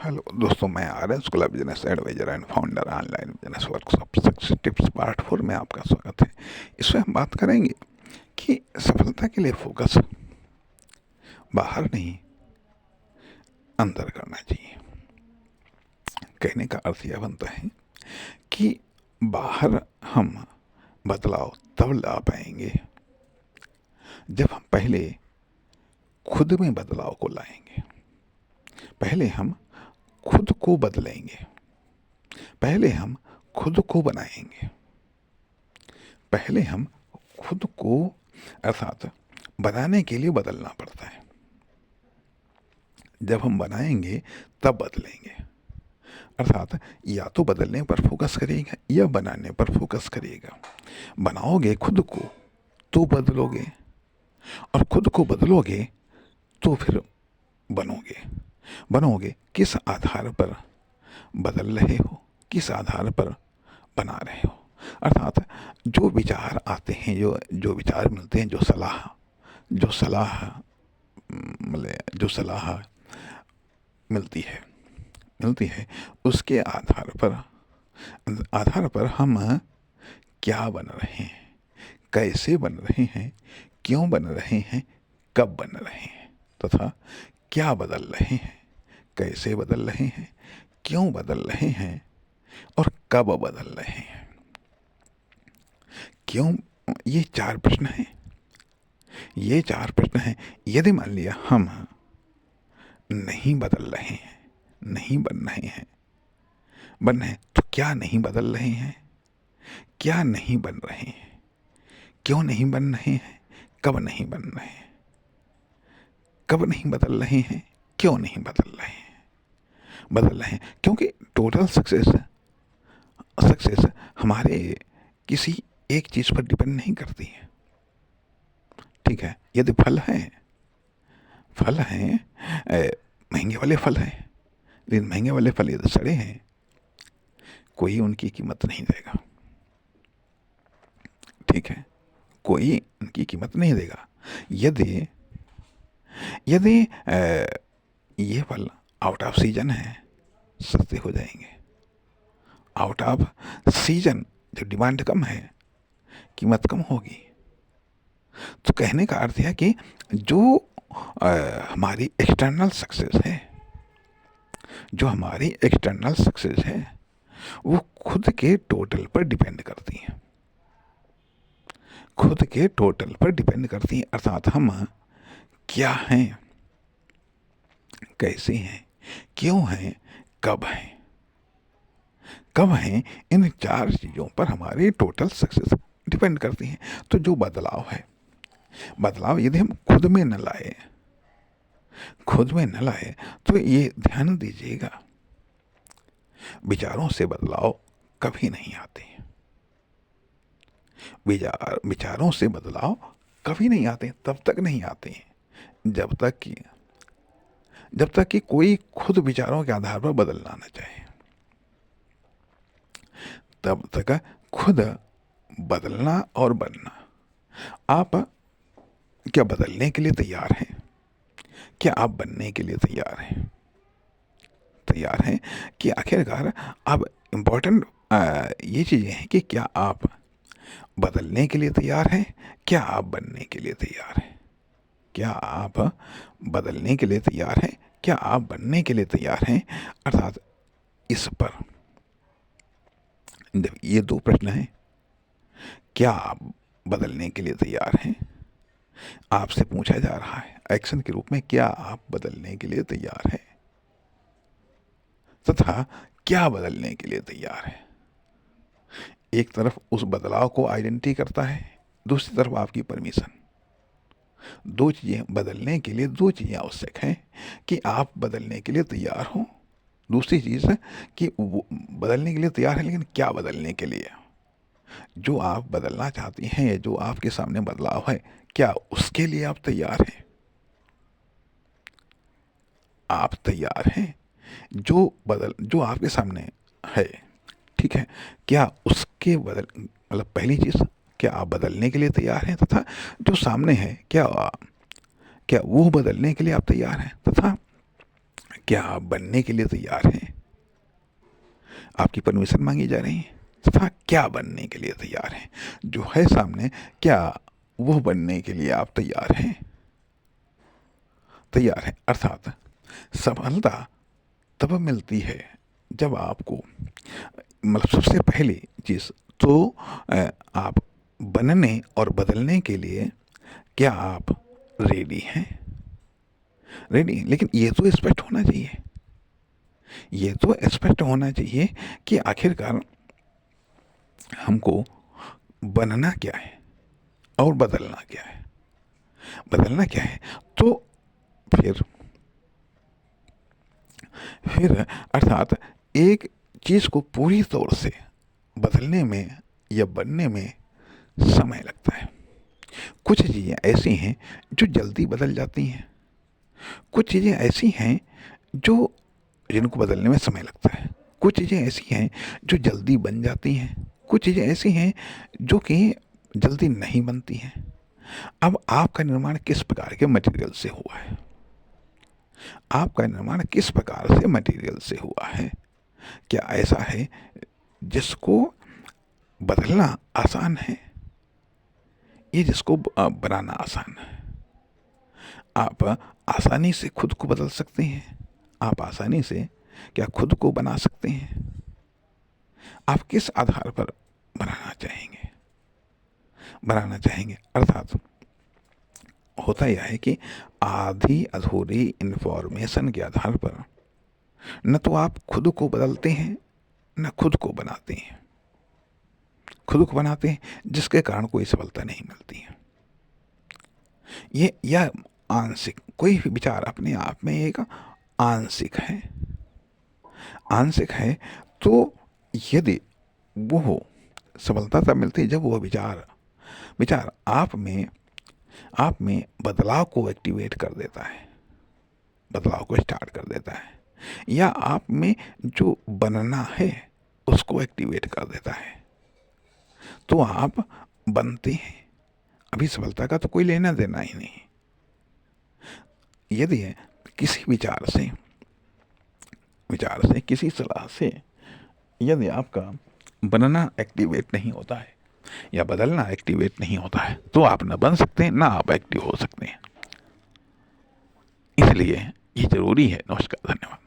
Hello दोस्तों, मैं Aryan Shukla, business advisor and founder online business workshop success tips part 4 में आपका स्वागत है। इसमें हम बात करेंगे कि सफलता के लिए फोकस बाहर नहीं, अंदर करना चाहिए। कहने का अर्थ यह बनता है कि बाहर हम बदलाव तब ला पाएंगे जब हम पहले खुद में बदलाव को लाएंगे। पहले हम खुद को बदलेंगे, पहले हम खुद को बनाएंगे, पहले हम खुद को अर्थात बनाने के लिए बदलना पड़ता है। जब हम बनाएंगे तब बदलेंगे, अर्थात या तो बदलने पर फोकस करेगा या बनाने पर फोकस करेगा। बनाओगे खुद को तो बदलोगे, और खुद को बदलोगे तो फिर बनोगे किस आधार पर बदल रहे हो, किस आधार पर बना रहे हो। अर्थात जो विचार आते हैं, जो विचार मिलते हैं, जो सलाह मिलती है उसके आधार पर हम क्या बन रहे हैं, कैसे बन रहे हैं, क्यों बन रहे हैं, कब बन रहे हैं, तथा क्या बदल रहे हैं, कैसे बदल रहे हैं, क्यों बदल रहे हैं और कब बदल रहे हैं। क्यों, ये चार प्रश्न हैं। यदि मान लिया हम नहीं बदल रहे हैं, नहीं बन रहे हैं तो क्या नहीं बदल रहे हैं, क्या नहीं बन रहे हैं, क्यों नहीं बन रहे हैं, कब नहीं बन रहे हैं, कब नहीं बदल रहे हैं, क्यों नहीं बदल रहे हैं। क्योंकि टोटल सक्सेस हमारे किसी एक चीज पर डिपेंड नहीं करती है। ठीक है, यदि फल हैं महंगे वाले फल हैं, लेकिन महंगे वाले फल यदि सड़े हैं, कोई उनकी कीमत नहीं देगा। ठीक है, कोई उनकी कीमत नहीं देगा। यदि ये फल आउट ऑफ सीजन है, सस्ते हो जाएंगे। आउट ऑफ सीजन जब डिमांड कम है, कीमत कम होगी। तो कहने का अर्थ है कि जो हमारी एक्सटर्नल सक्सेस है, वो खुद के टोटल पर डिपेंड करती है। अर्थात हम क्या हैं, कैसे हैं, क्यों हैं, कब हैं, इन चार चीजों पर हमारी टोटल सक्सेस डिपेंड करती है। तो जो बदलाव यदि हम खुद में न लाए तो ये ध्यान दीजिएगा, विचारों से बदलाव कभी नहीं आते। विचारों से बदलाव कभी नहीं आते, तब तक नहीं आते हैं जब तक कि कोई खुद विचारों के आधार पर बदलना न चाहे। तब तक खुद बदलना और बनना। आप क्या बदलने के लिए तैयार हैं? क्या आप बनने के लिए तैयार हैं कि आखिरकार अब इम्पोर्टेंट ये चीज़ें हैं कि क्या आप बदलने के लिए तैयार हैं, क्या आप बनने के लिए तैयार हैं, क्या आप बदलने के लिए तैयार हैं, क्या आप बनने के लिए तैयार हैं। अर्थात इस पर ये दो प्रश्न हैं। क्या आप बदलने के लिए तैयार हैं? आपसे पूछा जा रहा है एक्शन के रूप में, क्या आप बदलने के लिए तैयार हैं, तथा क्या बदलने के लिए तैयार है। एक तरफ उस बदलाव को आइडेंटिटी करता है, दूसरी तरफ आपकी परमिशन। दो चीजें बदलने के लिए, दो चीजें आवश्यक हैं कि आप बदलने के लिए तैयार हो। दूसरी चीज है कि वो बदलने के लिए तैयार है, लेकिन क्या बदलने के लिए। जो आप बदलना चाहती हैं, जो आपके सामने बदलाव है, क्या उसके लिए आप तैयार हैं? आप तैयार हैं जो आपके सामने है, ठीक है, क्या उसके मतलब पहली चीज, क्या आप बदलने के लिए तैयार हैं, तथा जो सामने है क्या वो बदलने के लिए आप तैयार हैं, तथा क्या आप बनने के लिए तैयार हैं? आपकी परमिशन मांगी जा रही है तथा क्या बनने के लिए तैयार हैं? जो है सामने, क्या वो बनने के लिए आप तैयार हैं? तैयार हैं, अर्थात सफलता तब मिलती है जब आपको, मतलब सबसे पहली चीज़ तो आप बनने और बदलने के लिए क्या आप रेडी हैं? रेडी हैं, लेकिन ये तो स्पष्ट होना चाहिए, ये तो स्पष्ट होना चाहिए कि आखिरकार हमको बनना क्या है और बदलना क्या है। बदलना क्या है तो फिर अर्थात एक चीज़ को पूरी तौर से बदलने में या बनने में समय लगता है। कुछ चीज़ें ऐसी हैं जो जल्दी बदल जाती हैं, कुछ चीज़ें ऐसी हैं जो जिनको बदलने में समय लगता है, कुछ चीज़ें ऐसी हैं जो जल्दी बन जाती हैं, कुछ चीज़ें ऐसी हैं जो कि जल्दी नहीं बनती हैं। अब आपका निर्माण किस प्रकार के मटेरियल से हुआ है? आपका निर्माण किस प्रकार से मटेरियल से हुआ है? क्या ऐसा है जिसको बदलना आसान है, ये जिसको बनाना आसान है? आप आसानी से खुद को बदल सकते हैं, आप आसानी से क्या खुद को बना सकते हैं? आप किस आधार पर बनाना चाहेंगे? अर्थात होता यह है कि आधी अधूरी इंफॉर्मेशन के आधार पर न तो आप खुद को बदलते हैं न खुद को बनाते हैं। खुद को बनाते हैं जिसके कारण कोई सफलता नहीं मिलती है। ये यह आंशिक, कोई भी विचार अपने आप में एक आंशिक है। आंशिक है तो यदि वो सफलता तब मिलती है जब वह विचार आप में बदलाव को एक्टिवेट कर देता है, बदलाव को स्टार्ट कर देता है, या आप में जो बनना है उसको एक्टिवेट कर देता है, तो आप बनते हैं। अभी सफलता का तो कोई लेना देना ही नहीं। यदि किसी विचार से किसी सलाह से यदि आपका बनना एक्टिवेट नहीं होता है या बदलना एक्टिवेट नहीं होता है तो आप ना बन सकते हैं ना आप एक्टिव हो सकते हैं। इसलिए ये जरूरी है। नमस्कार, धन्यवाद।